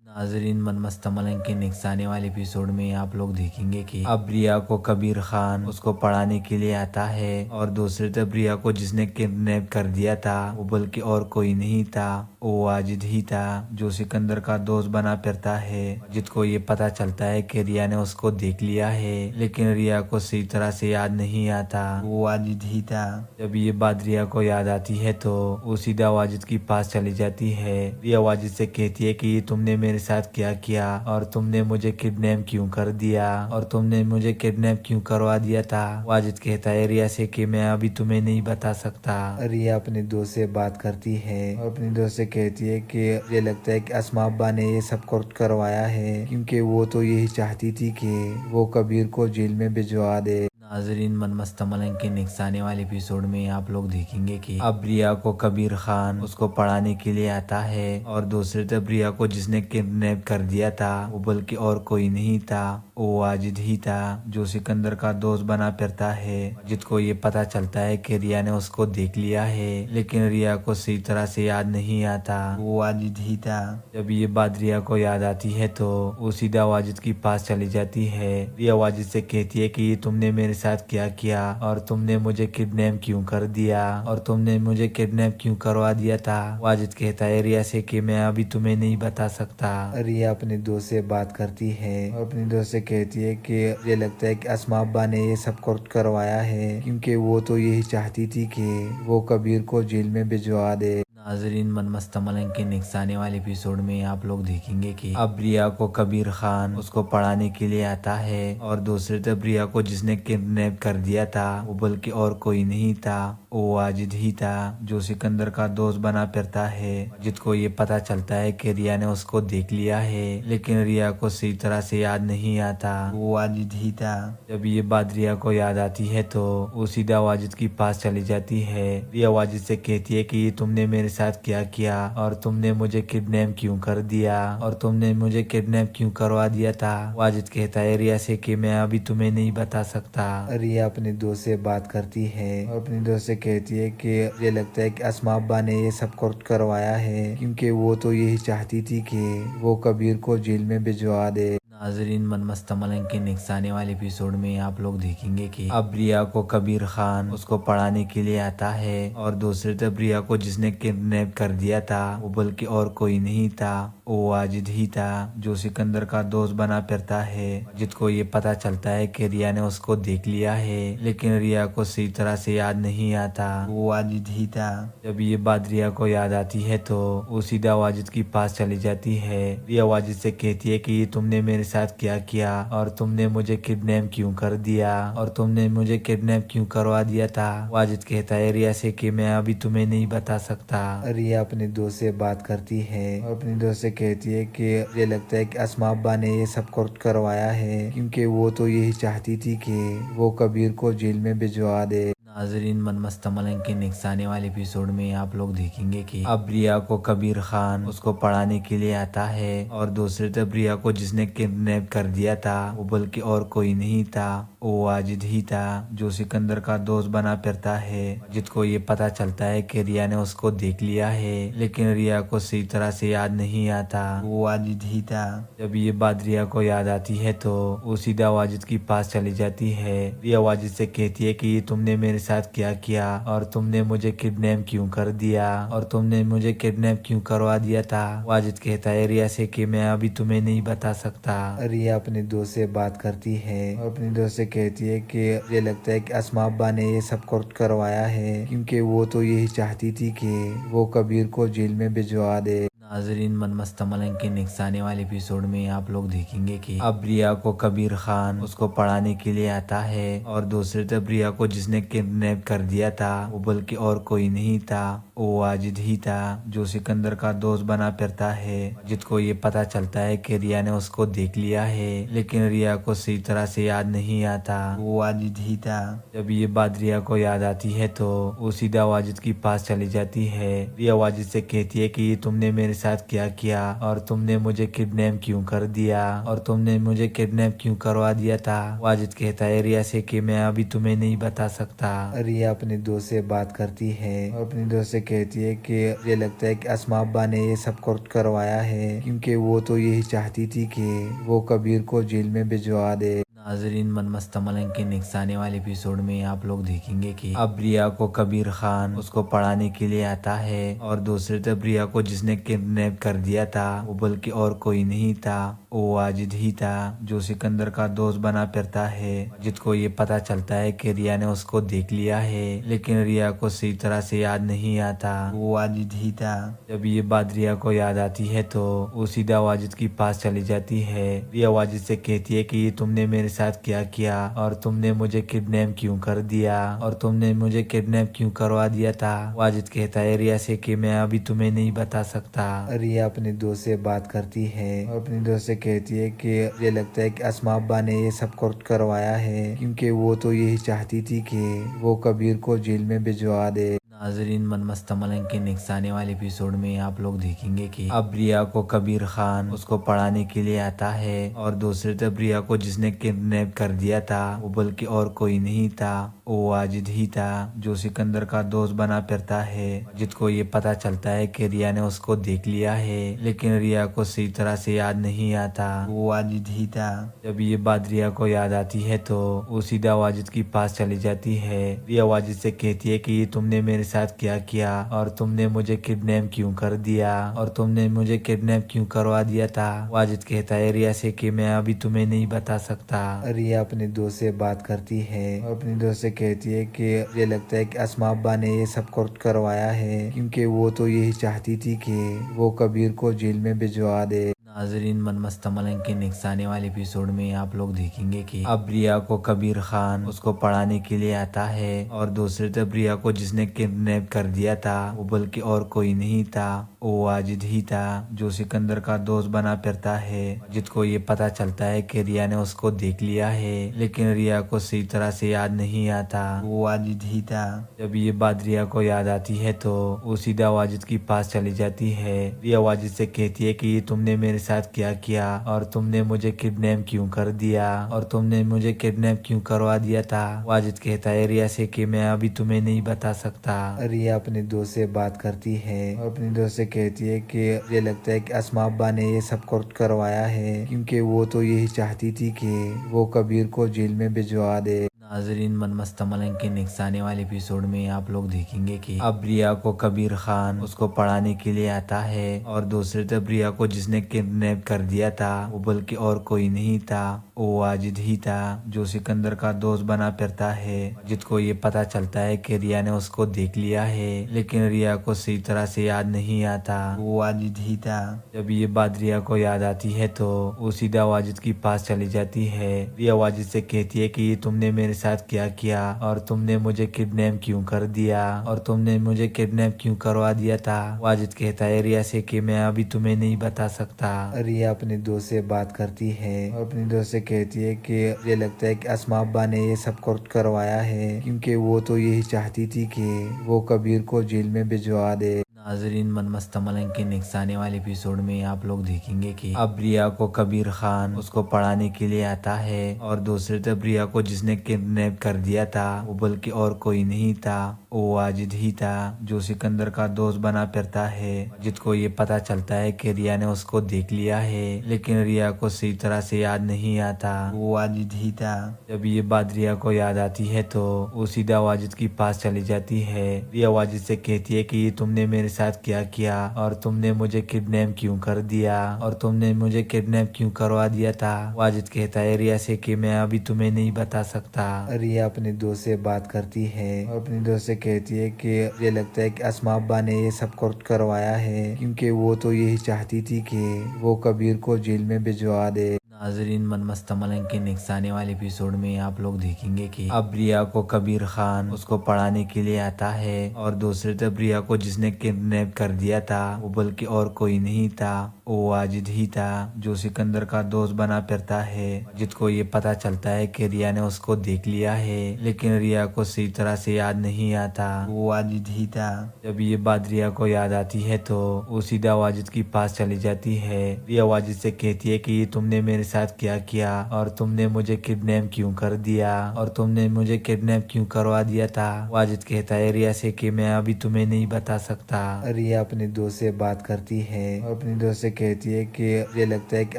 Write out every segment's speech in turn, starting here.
नाजरीन, मनमस्त मलंग के नेक्स्ट आने वाले एपिसोड में आप लोग देखेंगे कि अब रिया को कबीर खान उसको पढ़ाने के लिए आता है और दूसरी तरफ रिया को जिसने किडनैप कर दिया था वो बल्कि और कोई नहीं था, वो वाजिद ही था जो सिकंदर का दोस्त बना फिरता है। वाजिद को ये पता चलता है कि रिया ने उसको देख लिया है, लेकिन रिया को सही तरह से याद नहीं आता वो वाजिद ही था। जब ये बात रिया को याद आती है तो वो सीधा वाजिद के पास चली जाती है। रिया वाजिद से कहती है कि तुमने मेरे साथ क्या किया और तुमने मुझे किडनैप क्यों कर दिया और तुमने मुझे किडनैप क्यों करवा दिया था। वाजिद कहता है रिया से कि मैं अभी तुम्हें नहीं बता सकता। रिया अपने दोस्त से बात करती है और अपने दोस्त से कहती है कि मुझे लगता है कि अस्मा अब्बा ने ये सब कुछ करवाया है, क्योंकि वो तो यही चाहती थी कि वो कबीर को जेल में भिजवा दे। नाजरीन, मनमस्त मलंग के नेक्स्ट आने वाले एपिसोड में आप लोग देखेंगे कि अब रिया को कबीर खान उसको पढ़ाने के लिए आता है और दूसरी तरफ रिया को जिसने किडनैप कर दिया था वो बल्कि और कोई नहीं था, वो वाजिद ही था जो सिकंदर का दोस्त बना फिरता है। वाजिद को ये पता चलता है कि रिया ने उसको देख लिया है, लेकिन रिया को सही तरह से याद नहीं आता वो वाजिद ही था। जब ये बात रिया को याद आती है तो वो सीधा वाजिद के पास चली जाती है। रिया वाजिद से कहती है कि तुमने मेरे साथ क्या किया और तुमने मुझे किडनैप क्यों कर दिया और तुमने मुझे किडनैप क्यों करवा दिया था। वाजिद कहता है रिया से कि मैं अभी तुम्हें नहीं बता सकता। रिया अपने दोस्त से बात करती है और अपने दोस्त से कहती है कि मुझे लगता है कि अस्मा अब्बा ने ये सब कुछ करवाया है, क्योंकि वो तो यही चाहती थी कि वो कबीर को जेल में भिजवा दे। नाजरीन, मनमस्त मलंग के नेक्स्ट आने वाले एपिसोड में आप लोग देखेंगे कि अब रिया को कबीर खान उसको पढ़ाने के लिए आता है और दूसरी तरफ रिया को जिसने किडनैप कर दिया था वो बल्कि और कोई नहीं था, वो वाजिद ही था जो सिकंदर का दोस्त बना फिरता है। वाजिद को ये पता चलता है कि रिया ने उसको देख लिया है, लेकिन रिया को सही तरह से याद नहीं आता वो वाजिद ही था। जब ये बात रिया को याद आती है तो वो सीधा वाजिद के पास चली जाती है। रिया वाजिद से कहती है कि तुमने मेरे साथ क्या किया और तुमने मुझे किडनैप क्यों कर दिया और तुमने मुझे किडनैप क्यों करवा दिया था। वाजिद कहता है रिया से कि मैं अभी तुम्हें नहीं बता सकता। रिया अपने दोस्त से बात करती है और अपने दोस्त से कहती है कि मुझे लगता है कि अस्मा अब्बा ने ये सब कुछ करवाया है, क्योंकि वो तो यही चाहती थी कि वो कबीर को जेल में भिजवा दे। नाजरीन, मनमस्त मलंग के नेक्स्ट आने वाले एपिसोड में आप लोग देखेंगे कि अब रिया को कबीर खान उसको पढ़ाने के लिए आता है और दूसरी तरफ रिया को जिसने किडनैप कर दिया था वो बल्कि और कोई नहीं था, वो वाजिद ही था जो सिकंदर का दोस्त बना फिरता है। वाजिद को ये पता चलता है कि रिया ने उसको देख लिया है, लेकिन रिया को सही तरह से याद नहीं आता वो वाजिद ही था। जब ये बात रिया को याद आती है तो वो सीधा वाजिद के पास चली जाती है। रिया वाजिद से कहती है कि तुमने मेरे साथ क्या किया और तुमने मुझे किडनैप क्यों कर दिया और तुमने मुझे किडनैप क्यों करवा दिया था। वाजिद कहता है रिया से कि मैं अभी तुम्हें नहीं बता सकता। रिया अपने दोस्त से बात करती है और अपने दोस्त से कहती है कि मुझे लगता है कि अस्मा अब्बा ने ये सब कुछ करवाया है, क्योंकि वो तो यही चाहती थी कि वो कबीर को जेल में भिजवा दे। नाजरीन, मनमस्त मलंग के नेक्स्ट आने वाले एपिसोड में आप लोग देखेंगे कि अब रिया को कबीर खान उसको पढ़ाने के लिए आता है और दूसरी तरफ रिया को जिसने किडनैप कर दिया था वो बल्कि और कोई नहीं था, वो वाजिद ही था जो सिकंदर का दोस्त बना फिरता है। वाजिद को ये पता चलता है कि रिया ने उसको देख लिया है, लेकिन रिया को सही तरह से याद नहीं आता वो वाजिद ही था। जब ये बात रिया को याद आती है तो वो सीधा वाजिद के पास चली जाती है। रिया वाजिद से कहती है कि तुमने मेरे साथ क्या किया और तुमने मुझे किडनैप क्यों कर दिया और तुमने मुझे किडनैप क्यों करवा दिया था। वाजिद कहता है रिया से कि मैं अभी तुम्हें नहीं बता सकता। रिया अपने दोस्त से बात करती है और अपने दोस्त से कहती है कि मुझे लगता है कि अस्मा अब्बा ने ये सब कुछ करवाया है, क्योंकि वो तो यही चाहती थी कि वो कबीर को जेल में भिजवा दे। नाजरीन, मनमस्त मलंग के नेक्स्ट आने वाले एपिसोड में आप लोग देखेंगे कि अब रिया को कबीर खान उसको पढ़ाने के लिए आता है और दूसरी तरफ रिया को जिसने किडनैप कर दिया था वो बल्कि और कोई नहीं था, वो वाजिद ही था जो सिकंदर का दोस्त बना फिरता है। वाजिद को ये पता चलता है कि रिया ने उसको देख लिया है, लेकिन रिया को सही तरह से याद नहीं आता वो वाजिद ही था। जब ये बात रिया को याद आती है तो वो सीधा वाजिद के पास चली जाती है। रिया वाजिद से कहती है कि तुमने मेरे साथ क्या किया और तुमने मुझे किडनैप क्यों कर दिया और तुमने मुझे किडनैप क्यों करवा दिया था। वाजिद कहता है रिया से कि मैं अभी तुम्हें नहीं बता सकता। रिया अपने दोस्त से बात करती है और अपने दोस्त से कहती है कि मुझे लगता है कि अस्मा अब्बा ने ये सब कुछ करवाया है, क्योंकि वो तो यही चाहती थी कि वो कबीर को जेल में भिजवा दे। नाजरीन, मनमस्त मलंग के नेक्स्ट आने वाले एपिसोड में आप लोग देखेंगे कि अब रिया को कबीर खान उसको पढ़ाने के लिए आता है और दूसरी तरफ रिया को जिसने किडनैप कर दिया था वो बल्कि और कोई नहीं था, वो वाजिद ही था जो सिकंदर का दोस्त बना फिरता है। वाजिद को ये पता चलता है कि रिया ने उसको देख लिया है, लेकिन रिया को सही तरह से याद नहीं आता वो वाजिद ही था। जब ये बात रिया को याद आती है तो वो सीधा वाजिद के पास चली जाती है। रिया वाजिद से कहती है कि ये तुमने मेरे साथ क्या किया और तुमने मुझे किडनैप क्यों कर दिया और तुमने मुझे किडनैप क्यों करवा दिया था। वाजिद कहता है रिया से कि मैं अभी तुम्हें नहीं बता सकता। रिया अपने दोस्त से बात करती है और अपने दोस्त से कहती है कि मुझे लगता है कि अस्मा अब्बा ने ये सब कुछ करवाया है, क्योंकि वो तो यही चाहती थी कि वो कबीर को जेल में भिजवा दे। नाजरीन, मनमस्त मलंग के नेक्स्ट आने वाले एपिसोड में आप लोग देखेंगे कि अब रिया को कबीर खान उसको पढ़ाने के लिए आता है और दूसरी तरफ रिया को जिसने किडनैप कर दिया था वो बल्कि और कोई नहीं था, वो वाजिद ही था जो सिकंदर का दोस्त बना फिरता है। वाजिद को ये पता चलता है कि रिया ने उसको देख लिया है, लेकिन रिया को सही तरह से याद नहीं आता वो वाजिद ही था। जब ये बात रिया को याद आती है तो वो सीधा वाजिद के पास चली जाती है। रिया वाजिद से कहती है कि ये तुमने मेरे साथ क्या किया और तुमने मुझे किडनैप क्यों कर दिया और तुमने मुझे किडनैप क्यों करवा दिया था। वाजिद कहता है रिया से कि मैं अभी तुम्हें नहीं बता सकता। रिया अपने दोस्त से बात करती है और अपने दोस्त से कहती है कि मुझे लगता है कि अस्मा अब्बा ने ये सब कुछ करवाया है, क्योंकि वो तो यही चाहती थी कि वो कबीर को जेल में भिजवा दे। नाजरीन, मनमस्त मलंग के नेक्स्ट आने वाले एपिसोड में आप लोग देखेंगे कि अब रिया को कबीर खान उसको पढ़ाने के लिए आता है और दूसरी तरफ रिया को जिसने किडनैप कर दिया था वो बल्कि और कोई नहीं था, वो वाजिद ही था जो सिकंदर का दोस्त बना फिरता है। वाजिद को ये पता चलता है कि रिया ने उसको देख लिया है, लेकिन रिया को सही तरह से याद नहीं आता वो वाजिद ही था। जब ये बात रिया को याद आती है तो वो सीधा वाजिद के पास चली जाती है। रिया वाजिद से कहती है कि ये तुमने मेरे साथ क्या किया और तुमने मुझे किडनैप क्यों कर दिया और तुमने मुझे किडनैप क्यों करवा दिया था। वाजिद कहता है रिया से कि मैं अभी तुम्हें नहीं बता सकता। रिया अपने दोस्त से बात करती है और अपने दोस्त से कहती है कि मुझे लगता है कि अस्मा अब्बा ने ये सब कुछ करवाया है, क्योंकि वो तो यही चाहती थी कि वो कबीर को जेल में भिजवा दे। नाजरीन, मनमस्त मलंग के नेक्स्ट आने वाले एपिसोड में आप लोग देखेंगे कि अब रिया को कबीर खान उसको पढ़ाने के लिए आता है और दूसरी तरफ रिया को जिसने किडनैप कर दिया था वो बल्कि और कोई नहीं था, वो वाजिद ही था जो सिकंदर का दोस्त बना फिरता है। वाजिद को ये पता चलता है कि रिया ने उसको देख लिया है, लेकिन रिया को सही तरह से याद नहीं आता वो वाजिद ही था। जब ये बात रिया को याद आती है तो वो सीधा वाजिद के पास चली जाती है। रिया वाजिद से कहती है कि ये तुमने मेरे साथ क्या किया और तुमने मुझे किडनैप क्यों कर दिया और तुमने मुझे किडनैप क्यों करवा दिया था। वाजिद कहता है रिया से कि मैं अभी तुम्हें नहीं बता सकता। रिया अपने दोस्त से बात करती है और अपने दोस्त से कहती है कि मुझे लगता है कि अस्मा अब्बा ने ये सब कुछ करवाया है, क्योंकि वो तो यही चाहती थी कि वो कबीर को जेल में भिजवा दे। नाजरीन, मनमस्त मलंग के नेक्स्ट आने वाले एपिसोड में आप लोग देखेंगे कि अब रिया को कबीर खान उसको पढ़ाने के लिए आता है और दूसरी तरफ रिया को जिसने किडनैप कर दिया था वो बल्कि और कोई नहीं था, वो वाजिद ही था जो सिकंदर का दोस्त बना फिरता है। वाजिद को ये पता चलता है कि रिया ने उसको देख लिया है, लेकिन रिया को सही तरह से याद नहीं आता वो वाजिद ही था। जब ये बात रिया को याद आती है तो वो सीधा वाजिद के पास चली जाती है। रिया वाजिद से कहती है कि ये तुमने मेरे साथ क्या किया और तुमने मुझे किडनैप क्यों कर दिया और तुमने मुझे किडनैप क्यों करवा दिया था। वाजिद कहता है रिया से कि मैं अभी तुम्हें नहीं बता सकता। रिया अपने दोस्त से बात करती है और अपने दोस्त से कहती है कि मुझे लगता है कि अस्मा अब्बा ने ये सब कुछ करवाया है, क्योंकि वो तो यही चाहती थी कि वो कबीर को जेल में भिजवा दे। नाजरीन, मनमस्त मलंग के नेक्स्ट आने वाले एपिसोड में आप लोग देखेंगे कि अब रिया को कबीर खान उसको पढ़ाने के लिए आता है और दूसरी तरफ रिया को जिसने किडनैप कर दिया था वो बल्कि और कोई नहीं था, वो वाजिद ही था जो सिकंदर का दोस्त बना फिरता है। वाजिद को ये पता चलता है कि रिया ने उसको देख लिया है, लेकिन रिया को सही तरह से याद नहीं आता वो वाजिद ही था। जब ये बात रिया को याद आती है तो वो सीधा वाजिद के पास चली जाती है। रिया वाजिद से कहती है कि ये तुमने मेरे साथ क्या किया और तुमने मुझे किडनैप क्यों कर दिया और तुमने मुझे किडनैप क्यों करवा दिया था। वाजिद कहता है रिया से कि मैं अभी तुम्हें नहीं बता सकता। रिया अपने दोस्त से बात करती है और अपने दोस्त से कहती है कि मुझे लगता है कि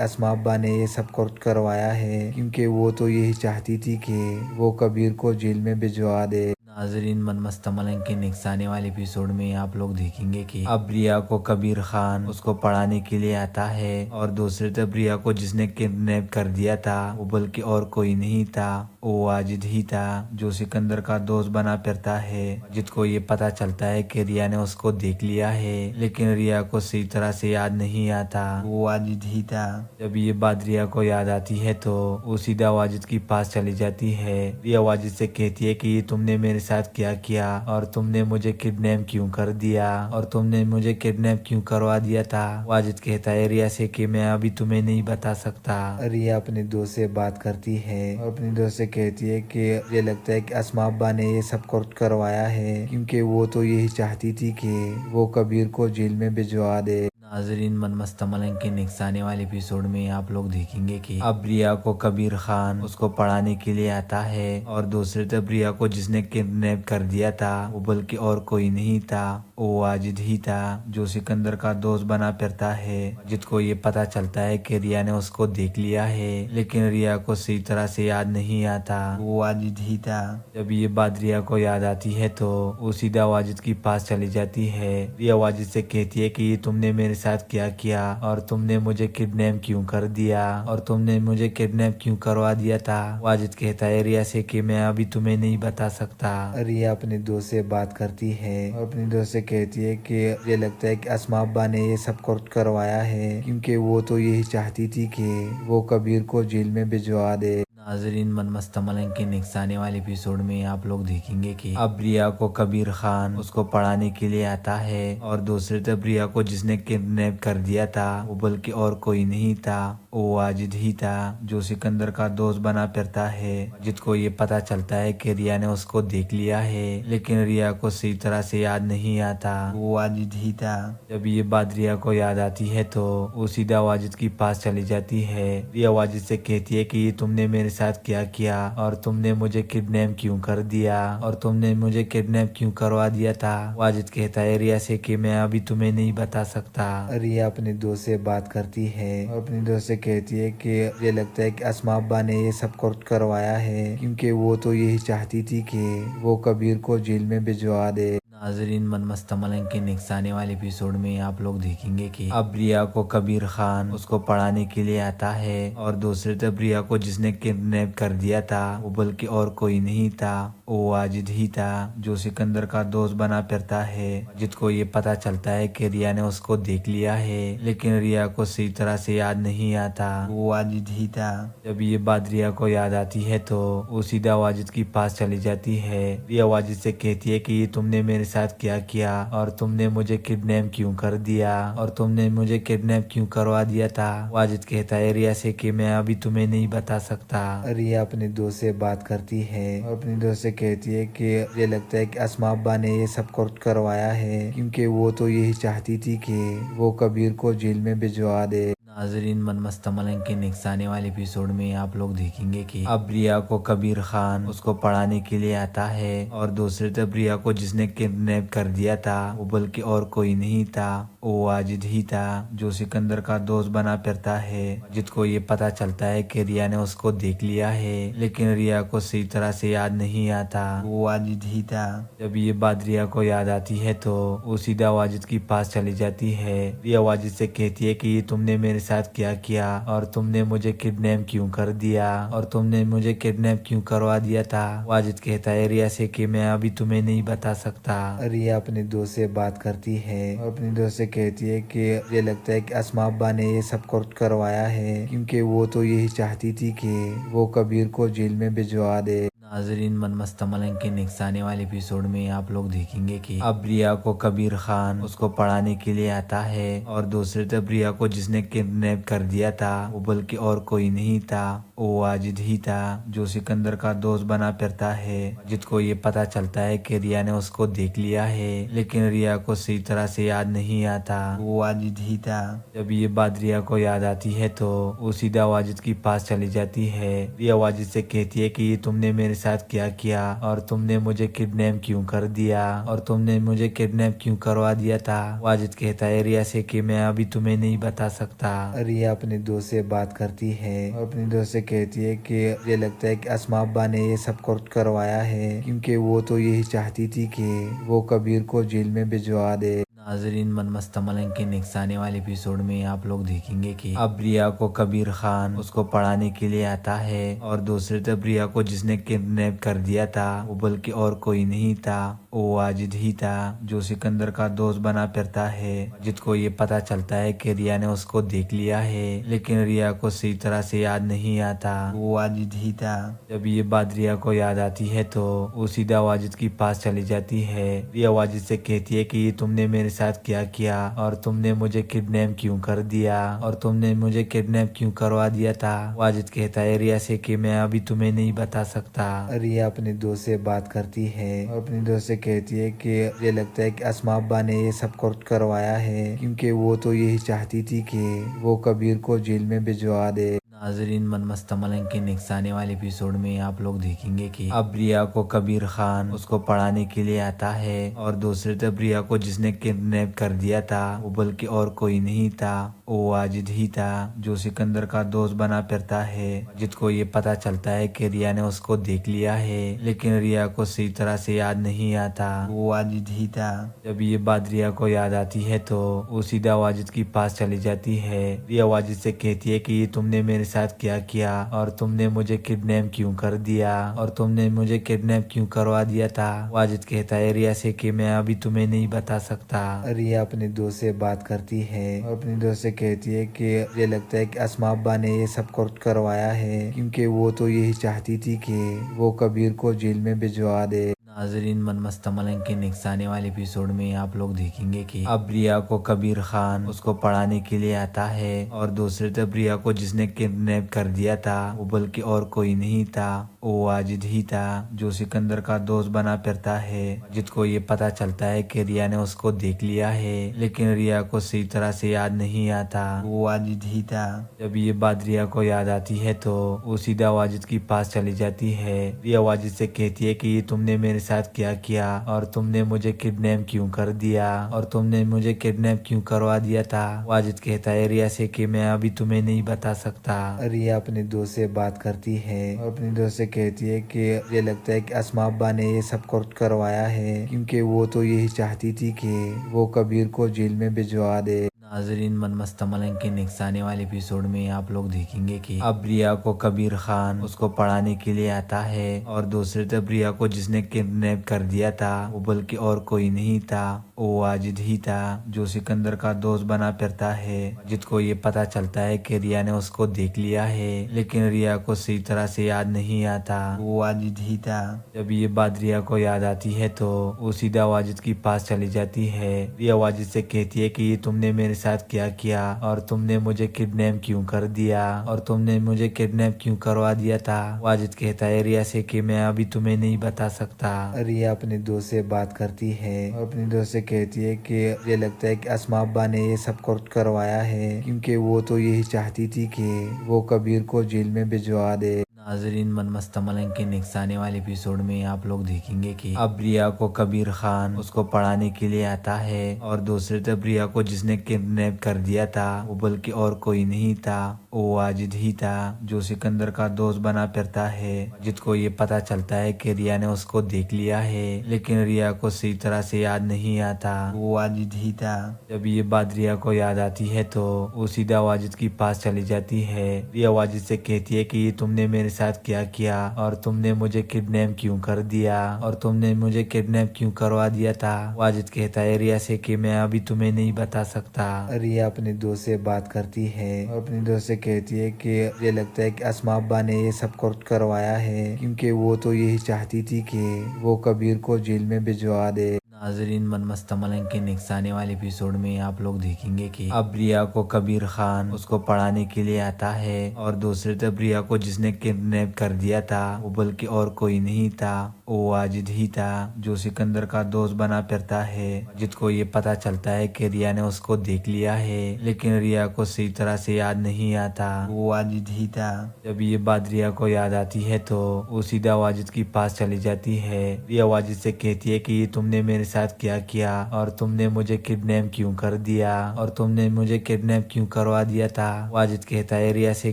अस्मा अब्बा ने ये सब करवाया है, क्योंकि वो तो यही चाहती थी कि वो कबीर को जेल में भिजवा दे। नाजरीन, मन मस्त मलंग के नेक्स्ट आने वाले एपिसोड में आप लोग देखेंगे कि अब रिया को कबीर खान उसको पढ़ाने के लिए आता है और दूसरी तरफ रिया को जिसने किडनैप कर दिया था वो बल्कि और कोई नहीं था, वो वाजिद ही था जो सिकंदर का दोस्त बना फिरता है। वाजिद को ये पता चलता है कि रिया ने उसको देख लिया है, लेकिन रिया को सही तरह से याद नहीं आता वो वाजिद ही था। जब ये बात रिया को याद आती है तो वो सीधा वाजिद के पास चली जाती है। रिया वाजिद से कहती है कि तुमने मेरे साथ क्या किया और तुमने मुझे किडनैप क्यों कर दिया और तुमने मुझे किडनैप क्यों करवा दिया था। वाजिद कहता है रिया से कि मैं अभी तुम्हें नहीं बता सकता। रिया अपने दोस्त से बात करती है और अपने दोस्त से कहती है कि मुझे लगता है कि अस्मा अब्बा ने ये सब करवाया है, क्योंकि वो तो यही चाहती थी कि वो कबीर को जेल में भिजवा दे। नाजरीन, मन मस्त मलंग के नेक्स्ट आने वाले एपिसोड में आप लोग देखेंगे कि अब रिया को कबीर खान उसको पढ़ाने के लिए आता है और दूसरी तरफ रिया को जिसने किडनैप कर दिया था वो बल्कि और कोई नहीं था, वो वाजिद ही था जो सिकंदर का दोस्त बना फिरता है। वाजिद को ये पता चलता है कि रिया ने उसको देख लिया है, लेकिन रिया को सही तरह से याद नहीं आता वो वाजिद ही था। जब ये बात रिया को याद आती है तो वो सीधा वाजिद के पास चली जाती है। रिया वाजिद से कहती है कि तुमने मेरे साथ क्या किया और तुमने मुझे किडनैप क्यों कर दिया और तुमने मुझे किडनैप क्यों करवा दिया था। वाजिद कहता है रिया से कि मैं अभी तुम्हें नहीं बता सकता। रिया अपने दोस्त से बात करती है और अपने दोस्त से कहती है कि मुझे लगता है कि अस्मा अब्बा ने ये सब करवाया है, क्योंकि वो तो यही चाहती थी कि वो कबीर को जेल में भिजवा दे। नाजरीन, मन मस्त मलंग के नेक्स्ट आने वाले एपिसोड में आप लोग देखेंगे कि अब रिया को कबीर खान उसको पढ़ाने के लिए आता है और दूसरी तरफ रिया को जिसने किडनैप कर दिया था वो बल्कि और कोई नहीं था, वो वाजिद ही था जो सिकंदर का दोस्त बना फिरता है। वाजिद को ये पता चलता है कि रिया ने उसको देख लिया है, लेकिन रिया को सही तरह से याद नहीं आता वो वाजिद ही था। जब ये बात रिया को याद आती है तो वो सीधा वाजिद के पास चली जाती है। रिया वाजिद से कहती है कि तुमने मेरे साथ क्या किया और तुमने मुझे किडनैप क्यों कर दिया और तुमने मुझे किडनैप क्यों करवा दिया था। वाजिद कहता है रिया से कि मैं अभी तुम्हें नहीं बता सकता। रिया अपने दोस्त से बात करती है और अपने दोस्त से कहती है कि मुझे लगता है कि अस्मा अब्बा ने ये सब करवाया है, क्योंकि वो तो यही चाहती थी कि वो कबीर को जेल में भिजवा दे। नाजरीन, मन मस्त मलंग के नेक्स्ट आने वाले एपिसोड में आप लोग देखेंगे कि अब रिया को कबीर खान उसको पढ़ाने के लिए आता है और दूसरी तरफ रिया को जिसने किडनैप कर दिया था वो बल्कि और कोई नहीं था, वो वाजिद ही था जो सिकंदर का दोस्त बना फिरता है। वाजिद को ये पता चलता है कि रिया ने उसको देख लिया है, लेकिन रिया को सही तरह से याद नहीं आता वो वाजिद ही था। जब ये बात रिया को याद आती है तो वो सीधा वाजिद के पास चली जाती है। रिया वाजिद से कहती है कि तुमने मेरे साथ क्या किया और तुमने मुझे किडनैप क्यों कर दिया और तुमने मुझे किडनैप क्यों करवा दिया था। वाजिद कहता है रिया से कि मैं अभी तुम्हें नहीं बता सकता। रिया अपने दोस्त से बात करती है और अपने दोस्त से कहती है कि मुझे लगता है कि अस्मा अब्बा ने ये सब करवाया है, क्योंकि वो तो यही चाहती थी कि वो कबीर को जेल में भिजवा दे। नाजरीन, मन मस्त मलंग के नेक्स्ट आने वाले एपिसोड में आप लोग देखेंगे कि अब रिया को कबीर खान उसको पढ़ाने के लिए आता है और दूसरी तरफ रिया को जिसने किडनैप कर दिया था वो बल्कि और कोई नहीं था, वो वाजिद ही था जो सिकंदर का दोस्त बना फिरता है। वाजिद को ये पता चलता है कि रिया ने उसको देख लिया है, लेकिन रिया को सही तरह से याद नहीं आता वो वाजिद ही था। जब ये बात रिया को याद आती है तो वो सीधा वाजिद के पास चली जाती है। रिया वाजिद से कहती है कि तुमने मेरे साथ क्या किया और तुमने मुझे किडनैप क्यों कर दिया और तुमने मुझे किडनैप क्यों करवा दिया था। वाजिद कहता है रिया से कि मैं अभी तुम्हें नहीं बता सकता। रिया अपने दोस्त से बात करती है और अपने दोस्त से कहती है कि मुझे लगता है कि अस्मा अब्बा ने ये सब करवाया है, क्योंकि वो तो यही चाहती थी कि वो कबीर को जेल में भिजवा दे। नाजरीन, मनमस्त मलंग के नेक्स्ट आने वाले एपिसोड में आप लोग देखेंगे कि अब रिया को कबीर खान उसको पढ़ाने के लिए आता है और दूसरी तरफ रिया को जिसने किडनैप कर दिया था वो बल्कि और कोई नहीं था, वो वाजिद ही था जो सिकंदर का दोस्त बना फिरता है। वाजिद को ये पता चलता है कि रिया ने उसको देख लिया है, लेकिन रिया को सही तरह से याद नहीं आता वो वाजिद ही था। जब ये बात रिया को याद आती है तो वो सीधा वाजिद के पास चली जाती है। रिया वाजिद से कहती है कि ये तुमने मेरे साथ क्या किया और तुमने मुझे किडनैप क्यों कर दिया और तुमने मुझे किडनैप क्यों करवा दिया था। वाजिद कहता है रिया से कि मैं अभी तुम्हें नहीं बता सकता। रिया अपने दोस्त से बात करती है और अपने दोस्त से कहती है कि ये लगता है कि अस्मा अब्बा ने ये सब कुछ करवाया है, क्योंकि वो तो यही चाहती थी कि वो कबीर को जेल में भिजवा दे। नाजरीन, मनमस्त मलंग के नेक्स्ट आने वाले एपिसोड में आप लोग देखेंगे कि अब रिया को कबीर खान उसको पढ़ाने के लिए आता है और दूसरी तरफ रिया को जिसने किडनैप कर दिया था वो बल्कि और कोई नहीं था, वो वाजिद ही था जो सिकंदर का दोस्त बना फिरता है। वाजिद को ये पता चलता है कि रिया ने उसको देख लिया है, लेकिन रिया को सही तरह से याद नहीं आता वो वाजिद ही था। जब ये बात रिया को याद आती है तो वो सीधा वाजिद के पास चली जाती है। रिया वाजिद से कहती है कि ये तुमने मेरे साथ क्या किया और तुमने मुझे किडनैप क्यों कर दिया और तुमने मुझे किडनैप क्यों करवा दिया था। वाजिद कहता है रिया से कि मैं अभी तुम्हें नहीं बता सकता। रिया अपने दोस्त से बात करती है और अपने दोस्त से कहती है कि ये लगता है कि अस्मा अब्बा ने ये सब कुछ करवाया है, क्योंकि वो तो यही चाहती थी कि वो कबीर को जेल में भिजवा दे। नाजरीन, मनमस्त मलंग के नेक्स्ट आने वाले एपिसोड में आप लोग देखेंगे कि अब रिया को कबीर खान उसको पढ़ाने के लिए आता है और दूसरी तरफ रिया को जिसने किडनैप कर दिया था वो बल्कि और कोई नहीं था, वो वाजिद ही था जो सिकंदर का दोस्त बना फिरता है। वाजिद को ये पता चलता है कि रिया ने उसको देख लिया है, लेकिन रिया को सही तरह से याद नहीं आता वो वाजिद ही था। जब ये बात रिया को याद आती है तो वो सीधा वाजिद के पास चली जाती है। रिया वाजिद से कहती है कि ये तुमने मेरे साथ क्या किया और तुमने मुझे किडनैप क्यों कर दिया और तुमने मुझे किडनैप क्यों करवा दिया था। वाजिद कहता है रिया से कि मैं अभी तुम्हें नहीं बता सकता। रिया अपने दोस्त से बात करती है और अपने दोस्त से कहती है कि ये लगता है कि अस्मा अब्बा ने ये सब कुछ करवाया है, क्योंकि वो तो यही चाहती थी कि वो कबीर को जेल में भिजवा दे। नाजरीन, मनमस्त मलंग के नेक्स्ट आने वाले एपिसोड में आप लोग देखेंगे कि अब रिया को कबीर खान उसको पढ़ाने के लिए आता है और दूसरी तरफ रिया को जिसने किडनैप कर दिया था वो बल्कि और कोई नहीं था, वो वाजिद ही था जो सिकंदर का दोस्त बना फिरता है। वाजिद को ये पता चलता है कि रिया ने उसको देख लिया है, लेकिन रिया को सही तरह से याद नहीं आता वो वाजिद ही था। जब ये बात रिया को याद आती है तो वो सीधा वाजिद के पास चली जाती है। रिया वाजिद से कहती है कि ये तुमने मेरे साथ क्या किया और तुमने मुझे किडनैप क्यों कर दिया और तुमने मुझे किडनैप क्यों करवा दिया था। वाजिद कहता है रिया से कि मैं अभी तुम्हें नहीं बता सकता। रिया अपने दोस्त से बात करती है और अपने दोस्त से कहती है कि ये लगता है कि अस्मा अब्बा ने ये सब कुछ करवाया है, क्योंकि वो तो यही चाहती थी कि वो कबीर को जेल में भिजवा दे। नाजरीन, मनमस्त मलंग के नेक्स्ट आने वाले एपिसोड में आप लोग देखेंगे कि अब रिया को कबीर खान उसको पढ़ाने के लिए आता है और दूसरी तरफ रिया को जिसने किडनैप कर दिया था वो बल्कि और कोई नहीं था, वो वाजिद ही था जो सिकंदर का दोस्त बना फिरता है। वाजिद को ये पता चलता है कि रिया ने उसको देख लिया है, लेकिन रिया को सही तरह से याद नहीं आता वो वाजिद ही था। जब ये बात रिया को याद आती है तो वो सीधा वाजिद के पास चली जाती है। रिया वाजिद से कहती है कि ये तुमने मेरे साथ क्या किया और तुमने मुझे किडनैप क्यों कर दिया और तुमने मुझे किडनैप क्यों करवा दिया था। वाजिद कहता है रिया से कि मैं अभी तुम्हें नहीं बता सकता। रिया अपने दोस्त से बात करती है और अपने दोस्त से कहती है कि ये लगता है कि अस्मा अब्बा ने ये सब कुछ करवाया है, क्योंकि वो तो यही चाहती थी कि वो कबीर को जेल में भिजवा दे। नाजरीन, मनमस्त मलंग के नेक्स्ट आने वाले एपिसोड में आप लोग देखेंगे कि अब रिया को कबीर खान उसको पढ़ाने के लिए आता है और दूसरी तरफ रिया को जिसने किडनैप कर दिया था वो बल्कि और कोई नहीं था, वो वाजिद ही था जो सिकंदर का दोस्त बना फिरता है। वाजिद को ये पता चलता है कि रिया ने उसको देख लिया है, लेकिन रिया को सही तरह से याद नहीं आता वो वाजिद ही था। जब ये बात रिया को याद आती है तो वो सीधा वाजिद के पास चली जाती है। रिया वाजिद से कहती है कि ये तुमने मेरे साथ क्या किया और तुमने मुझे किडनैप क्यों कर दिया और तुमने मुझे किडनैप क्यों करवा दिया था। वाजिद कहता है रिया से कि मैं अभी तुम्हें नहीं बता सकता। रिया अपने दोस्त से बात करती है और अपने दोस्त से कहती है कि मुझे लगता है कि अस्मा अब्बा ने ये सब कुछ करवाया है, क्योंकि वो तो यही चाहती थी कि वो कबीर को जेल में भिजवा दे। नाजरीन, मनमस्त मलंग के नेक्स्ट आने वाले एपिसोड में आप लोग देखेंगे कि अब रिया को कबीर खान उसको पढ़ाने के लिए आता है और दूसरी तरफ रिया को जिसने किडनैप कर दिया था वो बल्कि और कोई नहीं था, वो वाजिद ही था जो सिकंदर का दोस्त बना फिरता है। वाजिद को ये पता चलता है कि रिया ने उसको देख लिया है, लेकिन रिया को सही तरह से याद नहीं आता वो वाजिद ही था। जब ये बात रिया को याद आती है तो वो सीधा वाजिद के पास चली जाती है। रिया वाजिद से कहती है कि तुमने मेरे साथ क्या किया और तुमने मुझे किडनैप क्यों कर दिया और तुमने मुझे किडनैप क्यों करवा दिया था। वाजिद कहता है रिया से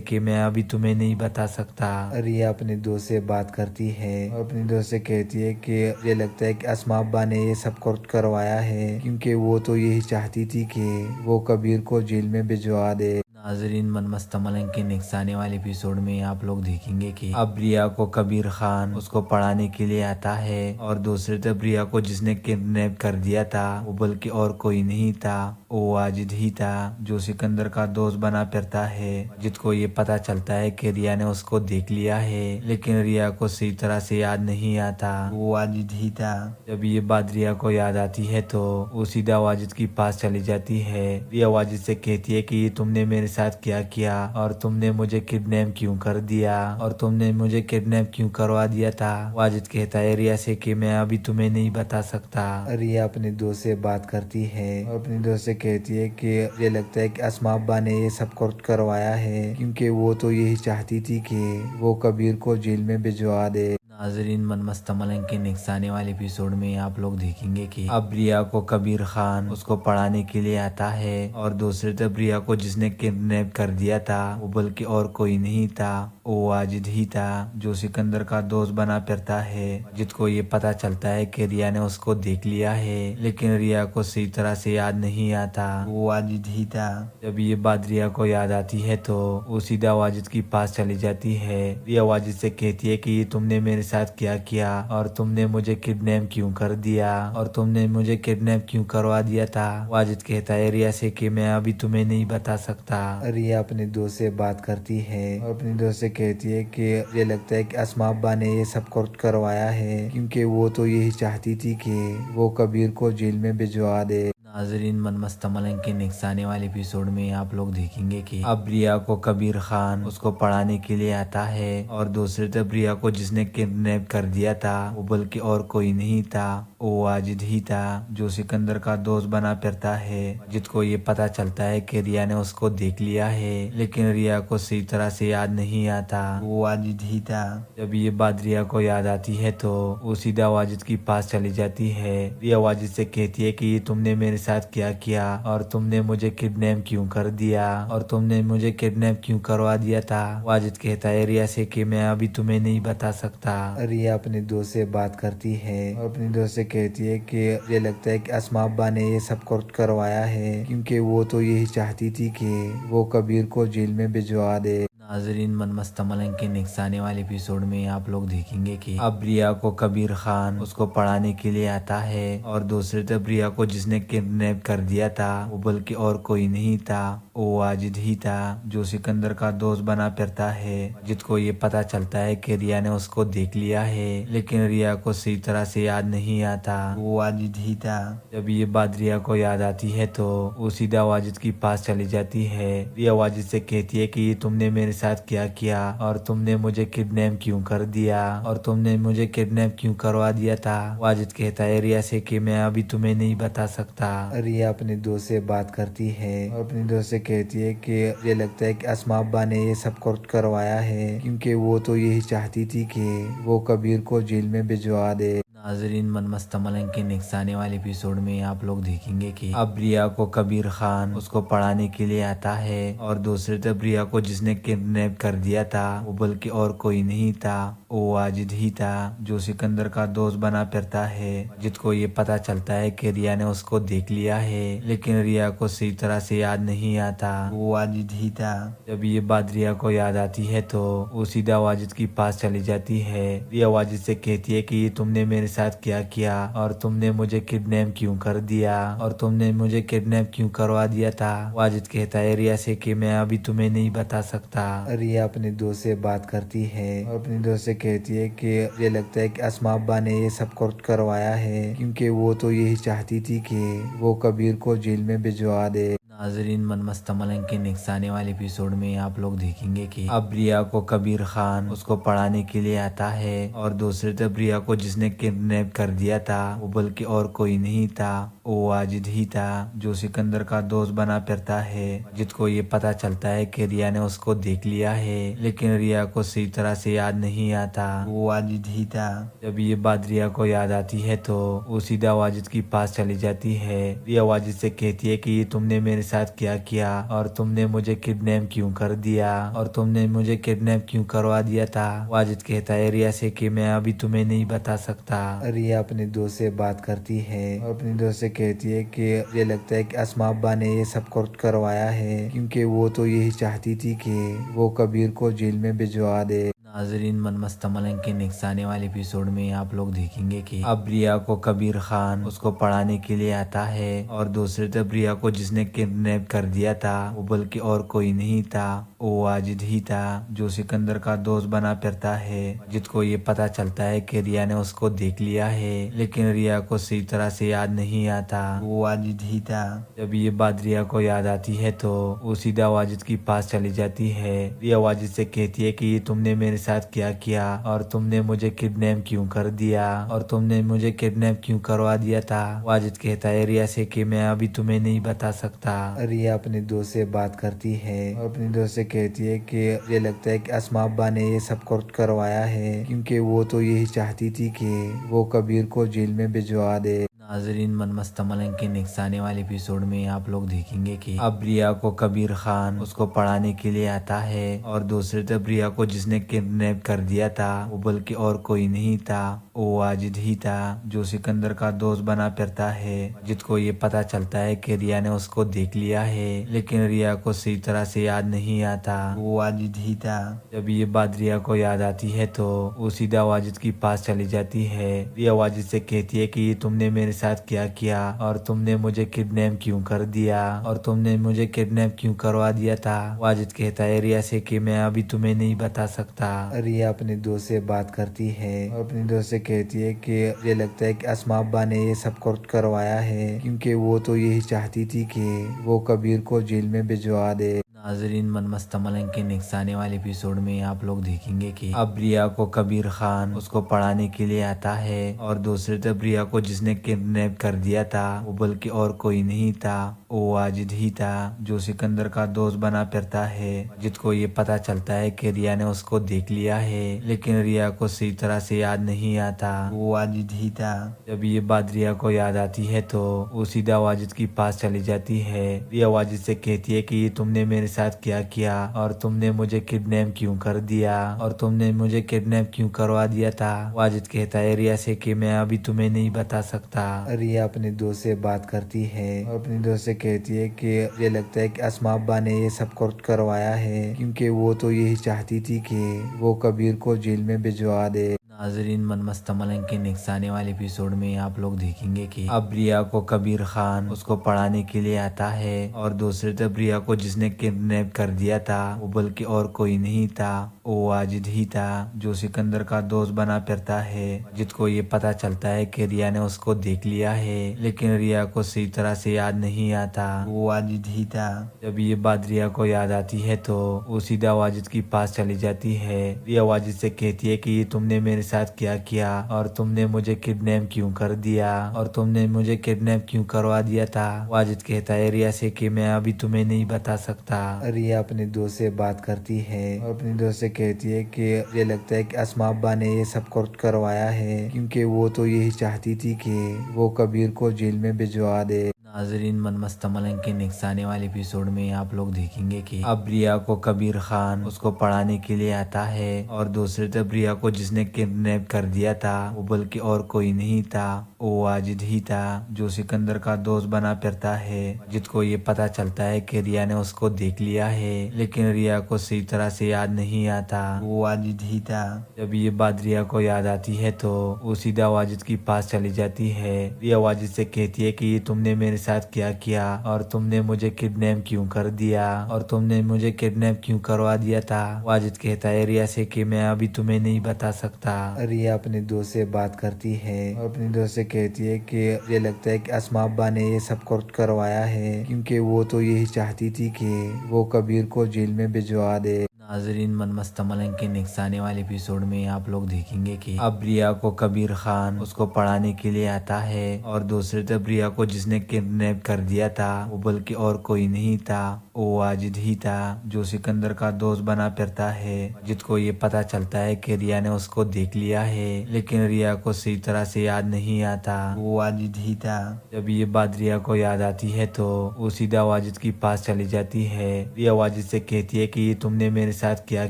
कि मैं अभी तुम्हें नहीं बता सकता। रिया अपने दोस्त से बात करती है और अपने दोस्त से कहती है कि मुझे लगता है कि अस्मा अब्बा ने ये सब कुछ करवाया है, क्योंकि वो तो यही चाहती थी कि वो कबीर को जेल में भिजवा दे। नाजरीन, मनमस्त मलंग के नेक्स्ट आने वाले एपिसोड में आप लोग देखेंगे कि अब रिया को कबीर खान उसको पढ़ाने के लिए आता है और दूसरी तरफ रिया को जिसने किडनैप कर दिया था वो बल्कि और कोई नहीं था, वो वाजिद ही था जो सिकंदर का दोस्त बना फिरता है। वाजिद को ये पता चलता है कि रिया ने उसको देख लिया है, लेकिन रिया को सही तरह से याद नहीं आता वो वाजिद ही था। जब ये बात रिया को याद आती है तो वो सीधा वाजिद के पास चली जाती है। रिया वाजिद से कहती है कि तुमने मेरे साथ क्या किया और तुमने मुझे किडनैप क्यों कर दिया और तुमने मुझे किडनैप क्यों करवा दिया था। वाजिद कहता है रिया से कि मैं अभी तुम्हें नहीं बता सकता। रिया अपने दोस्त से बात करती है और अपने दोस्त से कहती है कि मुझे लगता है कि अस्मा अब्बा ने ये सब कुछ करवाया है, क्योंकि वो तो यही चाहती थी कि वो कबीर को जेल में भिजवा दे। नाजरीन, मनमस्त मलंग के नेक्स्ट आने वाले एपिसोड में आप लोग देखेंगे कि अब रिया को कबीर खान उसको पढ़ाने के लिए आता है और दूसरी तरफ रिया को जिसने किडनैप कर दिया था वो बल्कि और कोई नहीं था, वो वाजिद ही था जो सिकंदर का दोस्त बना फिरता है। वाजिद को ये पता चलता है कि रिया ने उसको देख लिया है, लेकिन रिया को सही तरह से याद नहीं आता वो वाजिद ही था। जब ये बात रिया को याद आती है तो वो सीधा वाजिद के पास चली जाती है। रिया वाजिद से कहती है कि तुमने मेरे साथ क्या किया और तुमने मुझे किडनैप क्यों कर दिया और तुमने मुझे किडनैप क्यों करवा दिया था। वाजिद कहता है रिया से कि मैं अभी तुम्हें नहीं बता सकता। रिया अपने दोस्त से बात करती है और अपने दोस्त से कहती है कि मुझे लगता है कि अस्मा अब्बा ने ये सब कुछ करवाया है, क्योंकि वो तो यही चाहती थी कि वो कबीर को जेल में भिजवा दे। नाजरीन, मनमस्त मलंग के नेक्स्ट आने वाले एपिसोड में आप लोग देखेंगे कि अब रिया को कबीर खान उसको पढ़ाने के लिए आता है और दूसरी तरफ रिया को जिसने किडनैप कर दिया था वो बल्कि और कोई नहीं था, वो वाजिद ही था जो सिकंदर का दोस्त बना फिरता है। वाजिद को ये पता चलता है कि रिया ने उसको देख लिया है, लेकिन रिया को सही तरह से याद नहीं आता वो वाजिद ही था। जब ये बात रिया को याद आती है तो वो सीधा वाजिद के पास चली जाती है। रिया वाजिद से कहती है कि तुमने मेरे साथ क्या किया और तुमने मुझे किडनैप क्यों कर दिया और तुमने मुझे किडनैप क्यों करवा दिया था। वाजिद कहता है रिया से कि मैं अभी तुम्हें नहीं बता सकता। रिया अपने दोस्त से बात करती है और अपने दोस्त से कहती है कि मुझे लगता है कि अस्मा अब्बा ने ये सब कुछ करवाया है, क्योंकि वो तो यही चाहती थी कि वो कबीर को जेल में भिजवा दे। नाजरीन, मनमस्त मलंग के नेक्स्ट आने वाले एपिसोड में आप लोग देखेंगे कि अब रिया को कबीर खान उसको पढ़ाने के लिए आता है और दूसरी तरफ रिया को जिसने किडनैप कर दिया था वो बल्कि और कोई नहीं था, वो वाजिद ही था जो सिकंदर का दोस्त बना फिरता है। वाजिद को ये पता चलता है कि रिया ने उसको देख लिया है, लेकिन रिया को सही तरह से याद नहीं आता वो वाजिद ही था। जब ये बात रिया को याद आती है तो वो सीधा वाजिद के पास चली जाती है। रिया वाजिद से कहती है कि तुमने मेरे साथ क्या किया और तुमने मुझे किडनैप क्यों कर दिया और तुमने मुझे किडनैप क्यों करवा दिया था। वाजिद कहता है रिया से कि मैं अभी तुम्हें नहीं बता सकता। रिया अपने दोस्त से बात करती है और अपने दोस्त से कहती है कि मुझे लगता है कि अस्मा अब्बा ने ये सब कुछ करवाया है, क्योंकि वो तो यही चाहती थी कि वो कबीर को जेल में भिजवा दे। नाजरीन, मनमस्त मलंग के नेक्स्ट आने वाले एपिसोड में आप लोग देखेंगे कि अब रिया को कबीर खान उसको पढ़ाने के लिए आता है और दूसरी तरफ रिया को जिसने किडनैप कर दिया था वो बल्कि और कोई नहीं था, वो वाजिद ही था जो सिकंदर का दोस्त बना फिरता है। वाजिद को ये पता चलता है कि रिया ने उसको देख लिया है, लेकिन रिया को सही तरह से याद नहीं आता वो वाजिद ही था। जब ये बात रिया को याद आती है तो वो सीधा वाजिद के पास चली जाती है। रिया वाजिद से कहती है कि तुमने मेरे साथ क्या किया और तुमने मुझे किडनैप क्यों कर दिया और तुमने मुझे किडनैप क्यों करवा दिया था। वाजिद कहता है रिया से कि मैं अभी तुम्हें नहीं बता सकता। रिया अपने दोस्त से बात करती है और अपने दोस्त से कहती है कि मुझे लगता है कि अस्मा अब्बा ने ये सब कुछ करवाया है, क्योंकि वो तो यही चाहती थी कि वो कबीर को जेल में भिजवा दे। नाजरीन, मनमस्त मलंग के नेक्स्ट आने वाले एपिसोड में आप लोग देखेंगे कि अब रिया को कबीर खान उसको पढ़ाने के लिए आता है और दूसरी तरफ रिया को जिसने किडनैप कर दिया था वो बल्कि और कोई नहीं था, वो वाजिद ही था जो सिकंदर का दोस्त बना फिरता है। वाजिद को ये पता चलता है कि रिया ने उसको देख लिया है, लेकिन रिया को सही तरह से याद नहीं आता वो वाजिद ही था। जब ये बात रिया को याद आती है तो वो सीधा वाजिद के पास चली जाती है। रिया वाजिद से कहती है कि तुमने मेरे साथ क्या किया और तुमने मुझे किडनैप क्यों कर दिया और तुमने मुझे किडनैप क्यों करवा दिया था। वाजिद कहता है रिया से कि मैं अभी तुम्हें नहीं बता सकता। रिया अपने दोस्त से बात करती है और अपने दोस्त से कहती है कि मुझे लगता है कि अस्मा अब्बा ने ये सब कुछ करवाया है, क्योंकि वो तो यही चाहती थी कि वो कबीर को जेल में भिजवा दे। नाजरीन, मनमस्त मलंग के नेक्स्ट आने वाले एपिसोड में आप लोग देखेंगे कि अब रिया को कबीर खान उसको पढ़ाने के लिए आता है और दूसरी तरफ रिया को जिसने किडनैप कर दिया था वो बल्कि और कोई नहीं था, वो वाजिद ही था जो सिकंदर का दोस्त बना फिरता है। वाजिद को ये पता चलता है कि रिया ने उसको देख लिया है, लेकिन रिया को सही तरह से याद नहीं आता वो वाजिद ही था। जब ये बात रिया को याद आती है तो वो सीधा वाजिद के पास चली जाती है। रिया वाजिद से कहती है कि तुमने मेरे साथ क्या किया और तुमने मुझे किडनैप क्यों कर दिया और तुमने मुझे किडनैप क्यों करवा दिया था। वाजिद कहता है रिया से कि मैं अभी तुम्हें नहीं बता सकता। रिया अपने दोस्त से बात करती है और अपने दोस्त से कहती है कि मुझे लगता है कि अस्मा अब्बा ने ये सब कुछ करवाया है, क्योंकि वो तो यही चाहती थी कि वो कबीर को जेल में भिजवा दे। नाजरीन, मनमस्त मलंग के नेक्स्ट आने वाले एपिसोड में आप लोग देखेंगे कि अब रिया को कबीर खान उसको पढ़ाने के लिए आता है और दूसरी तरफ रिया को जिसने किडनैप कर दिया था वो बल्कि और कोई नहीं था, वो वाजिद ही था जो सिकंदर का दोस्त बना फिरता है। वाजिद को ये पता चलता है कि रिया ने उसको देख लिया है, लेकिन रिया को सही तरह से याद नहीं आता वो वाजिद ही था। जब ये बात रिया को याद आती है तो वो सीधा वाजिद के पास चली जाती है। रिया वाजिद से कहती है कि तुमने मेरे साथ क्या किया और तुमने मुझे किडनैप क्यों कर दिया और तुमने मुझे किडनैप क्यों करवा दिया था। वाजिद कहता है रिया से कि मैं अभी तुम्हें नहीं बता सकता। रिया अपने दोस्त से बात करती है और अपने दोस्त से कहती है कि मुझे लगता है कि अस्मा अब्बा ने ये सब कुछ करवाया है, क्योंकि वो तो यही चाहती थी कि वो कबीर को जेल में भिजवा दे। नाजरीन, मनमस्त मलंग के नेक्स्ट आने वाले एपिसोड में आप लोग देखेंगे कि अब रिया को कबीर खान उसको पढ़ाने के लिए आता है और दूसरी तरफ रिया को जिसने किडनैप कर दिया था वो बल्कि और कोई नहीं था, वो वाजिद ही था जो सिकंदर का दोस्त बना फिरता है। वाजिद को ये पता चलता है कि रिया ने उसको देख लिया है, लेकिन रिया को सही तरह से याद नहीं आता वो वाजिद ही था। जब ये बात रिया को याद आती है तो वो सीधा वाजिद के पास चली जाती है। रिया वाजिद से कहती है कि तुमने मेरे साथ क्या किया और तुमने मुझे किडनैप क्यों कर दिया और तुमने मुझे किडनैप क्यों करवा दिया था। वाजिद कहता है रिया से कि मैं अभी तुम्हें नहीं बता सकता। रिया अपने दोस्त से बात करती है और अपने दोस्त से कहती है कि मुझे लगता है कि अस्मा अब्बा ने ये सब कुछ करवाया है, क्योंकि वो तो यही चाहती थी कि वो कबीर को जेल में भिजवा दे। नाजरीन, मनमस्त मलंग के नेक्स्ट आने वाले एपिसोड में आप लोग देखेंगे कि अब रिया को कबीर खान उसको पढ़ाने के लिए आता है और दूसरी तरफ रिया को जिसने किडनैप कर दिया था वो बल्कि और कोई नहीं था, वो वाजिद ही था जो सिकंदर का दोस्त बना फिरता है। वाजिद को ये पता चलता है कि रिया ने उसको देख लिया है, लेकिन रिया को सही तरह से याद नहीं आता वो वाजिद ही था। जब ये बात रिया को याद आती है तो वो सीधा वाजिद के पास चली जाती है। रिया वाजिद से कहती है कि तुमने मेरे साथ क्या किया और तुमने मुझे किडनैप क्यों कर दिया और तुमने मुझे किडनैप क्यों करवा दिया था। वाजिद कहता है रिया से कि मैं अभी तुम्हें नहीं बता सकता। रिया अपने दोस्त से बात करती है और अपने दोस्त से कहती है कि मुझे लगता है कि अस्मा अब्बा ने ये सब कुछ करवाया है, क्योंकि वो तो यही चाहती थी कि वो कबीर को जेल में भिजवा दे। नाजरीन, मन मस्त मलंग के नेक्स्ट आने वाले एपिसोड में आप लोग देखेंगे कि अब रिया को कबीर खान उसको पढ़ाने के लिए आता है और दूसरी तरफ रिया को जिसने किडनैप कर दिया था वो बल्कि और कोई नहीं था, वो वाजिद ही था जो सिकंदर का दोस्त बना फिरता है। वाजिद को ये पता चलता है कि रिया ने उसको देख लिया है, लेकिन रिया को सही तरह से याद नहीं आता वो वाजिद ही था। जब ये बात रिया को याद आती है तो वो सीधा वाजिद के पास चली जाती है। रिया वाजिद से कहती है कि तुमने मेरे साथ क्या किया और तुमने मुझे किडनैप क्यों कर दिया और तुमने मुझे किडनैप क्यों करवा दिया था। वाजिद कहता है रिया से कि मैं अभी तुम्हें नहीं बता सकता। रिया अपने दोस्त से बात करती है और अपने दोस्त से कहती है कि मुझे लगता है कि अस्मा अब्बा ने ये सब कुछ करवाया है, क्योंकि वो तो यही चाहती थी कि वो कबीर को जेल में भिजवा दे। नाजरीन, मन मस्त मलंग के नेक्स्ट आने वाले एपिसोड में आप लोग देखेंगे कि अब रिया को कबीर खान उसको पढ़ाने के लिए आता है और दूसरी तरफ रिया को जिसने किडनैप कर दिया था वो बल्कि और कोई नहीं था, वो वाजिद ही था जो सिकंदर का दोस्त बना फिरता है। वाजिद को ये पता चलता है कि रिया ने उसको देख लिया है, लेकिन रिया को सही तरह से याद नहीं आता वो वाजिद ही था। जब ये बात रिया को याद आती है तो वो सीधा वाजिद के पास चली जाती है। रिया वाजिद से कहती है कि तुमने मेरे साथ क्या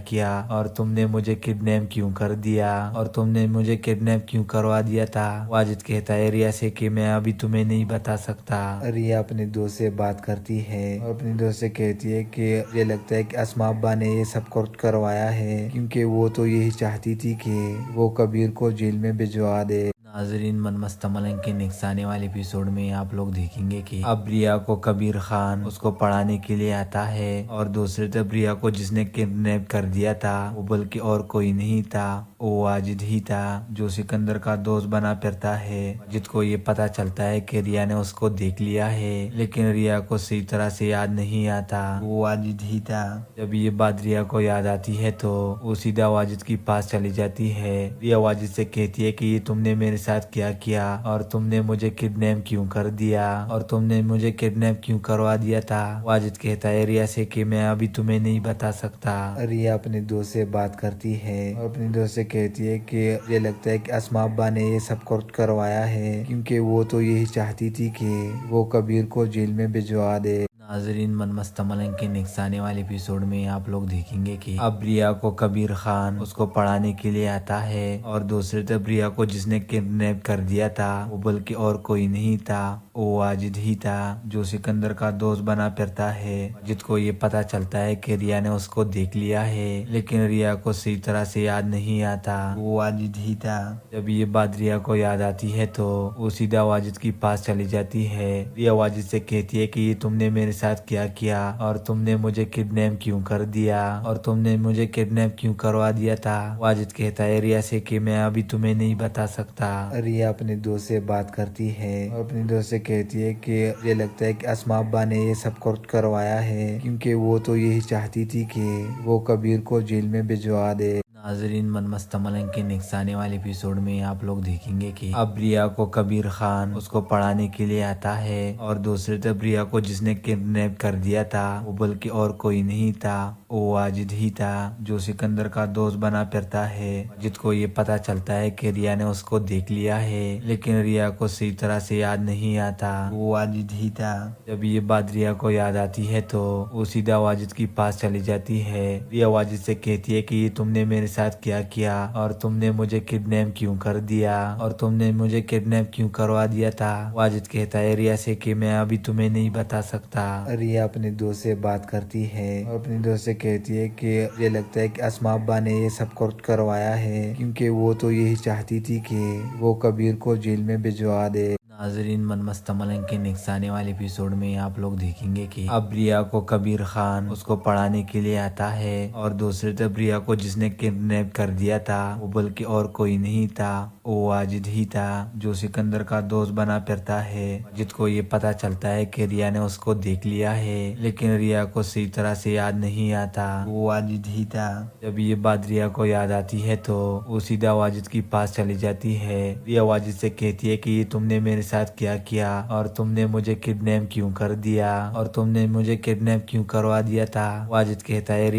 किया और तुमने मुझे किडनैप क्यों कर दिया और तुमने मुझे किडनैप क्यों करवा दिया था। वाजिद कहता है रिया से कि मैं अभी तुम्हें नहीं बता सकता। रिया अपने दोस्त से बात करती है और अपने दोस्त से कहती है कि मुझे लगता है कि अस्मा अब्बा ने ये सब कुछ करवाया है, क्योंकि वो तो यही चाहती थी कि वो कबीर को जेल में भिजवा दे। नाजरीन, मन मस्त मलंग के नेक्स्ट आने वाले एपिसोड में आप लोग देखेंगे कि अब रिया को कबीर खान उसको पढ़ाने के लिए आता है और दूसरी तरफ रिया को जिसने किडनैप कर दिया था वो बल्कि और कोई नहीं था, वो वाजिद ही था जो सिकंदर का दोस्त बना फिरता है। वाजिद को ये पता चलता है कि रिया ने उसको देख लिया है, लेकिन रिया को सही तरह से याद नहीं आता वो वाजिद ही था। जब ये बात रिया को याद आती है तो वो सीधा वाजिद के पास चली जाती है। रिया वाजिद से कहती है कि तुमने मेरे साथ क्या किया और तुमने मुझे किडनैप क्यों कर दिया और तुमने मुझे किडनैप क्यों करवा दिया था। वाजिद कहता है रिया से कि मैं अभी तुम्हें नहीं बता सकता। रिया अपने दोस्त से बात करती है और अपने दोस्त से कहती है कि मुझे लगता है कि अस्मा अब्बा ने ये सब कुछ करवाया है, क्योंकि वो तो यही चाहती थी कि वो कबीर को जेल में भिजवा दे। नाजरीन, मन मस्त मलंग के नेक्स्ट आने वाले एपिसोड में आप लोग देखेंगे कि अब रिया को कबीर खान उसको पढ़ाने के लिए आता है और दूसरी तरफ रिया को जिसने किडनैप कर दिया था वो बल्कि और कोई नहीं था, वो वाजिद ही था जो सिकंदर का दोस्त बना फिरता है। वाजिद को ये पता चलता है कि रिया ने उसको देख लिया है, लेकिन रिया को सही तरह से याद नहीं आता वो वाजिद ही था। जब ये बात रिया को याद आती है तो वो सीधा वाजिद के पास चली जाती है। रिया वाजिद से कहती है कि तुमने मेरे साथ क्या किया और तुमने मुझे किडनैप क्यों कर दिया और तुमने मुझे किडनैप क्यों करवा दिया था। वाजिद कहता है रिया से कि मैं अभी तुम्हें नहीं बता सकता। रिया अपने दोस्त से बात करती है और अपने दोस्त से कहती है कि मुझे लगता है कि अस्मा अब्बा ने ये सब कुछ करवाया है, क्योंकि वो तो यही चाहती थी कि वो कबीर को जेल में भिजवा दे। नाजरीन, मन मस्त मलंग के नेक्स्ट आने वाले एपिसोड में आप लोग देखेंगे कि अब रिया को कबीर खान उसको पढ़ाने के लिए आता है और दूसरी तरफ रिया को जिसने किडनैप कर दिया था वो बल्कि और कोई नहीं था, वो वाजिद ही था जो सिकंदर का दोस्त बना फिरता है। वाजिद को ये पता चलता है कि रिया ने उसको देख लिया है, लेकिन रिया को सही तरह से याद नहीं आता वो वाजिद ही था। जब ये बात रिया को याद आती है तो वो सीधा वाजिद के पास चली जाती है। रिया वाजिद से कहती है कि तुमने मेरे साथ क्या किया और तुमने मुझे किडनैप क्यों कर दिया और तुमने मुझे किडनैप क्यों करवा दिया था। वाजिद कहता है रिया से कि मैं अभी तुम्हें नहीं बता सकता। रिया अपने दोस्त से बात करती है और अपने दोस्त से कहती है कि मुझे लगता है कि अस्मा अब्बा ने ये सब कुछ करवाया है, क्योंकि वो तो यही चाहती थी कि वो कबीर को जेल में भिजवा दे। नाजरीन, मनमस्त मलंग के नेक्स्ट आने वाले एपिसोड में आप लोग देखेंगे कि अब रिया को कबीर खान उसको पढ़ाने के लिए आता है और दूसरी तरफ रिया को जिसने किडनैप कर दिया था वो बल्कि और कोई नहीं था, वो वाजिद ही था जो सिकंदर का दोस्त बना फिरता है। वाजिद को ये पता चलता है कि रिया ने उसको देख लिया है, लेकिन रिया को सही तरह से याद नहीं आता वो वाजिद ही था। जब ये बात रिया को याद आती है तो वो सीधा वाजिद के पास चली जाती है। रिया वाजिद से कहती है कि ये तुमने मेरे साथ क्या किया और तुमने मुझे किडनैप क्यों कर दिया और तुमने मुझे किडनैप क्यों करवा दिया था। वाजिद कहता है